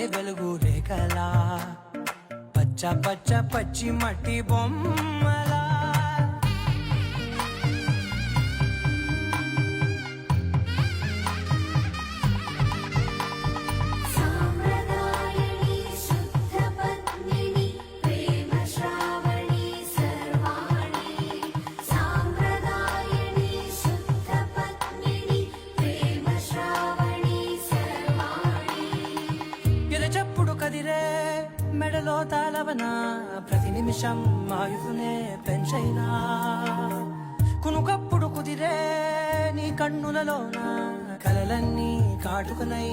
వెలుగు రేఖలా పచ్చ పచ్చ పచ్చి మట్టి బొమ్మలా చెప్పుడు కదిరే మెడలో తాళవన ప్రతి నిమిషం ఆయుధునే పెంచైనా కునుకప్పుడు కుదిరే నీ కన్నులలోన కలలన్నీ కాటుకనై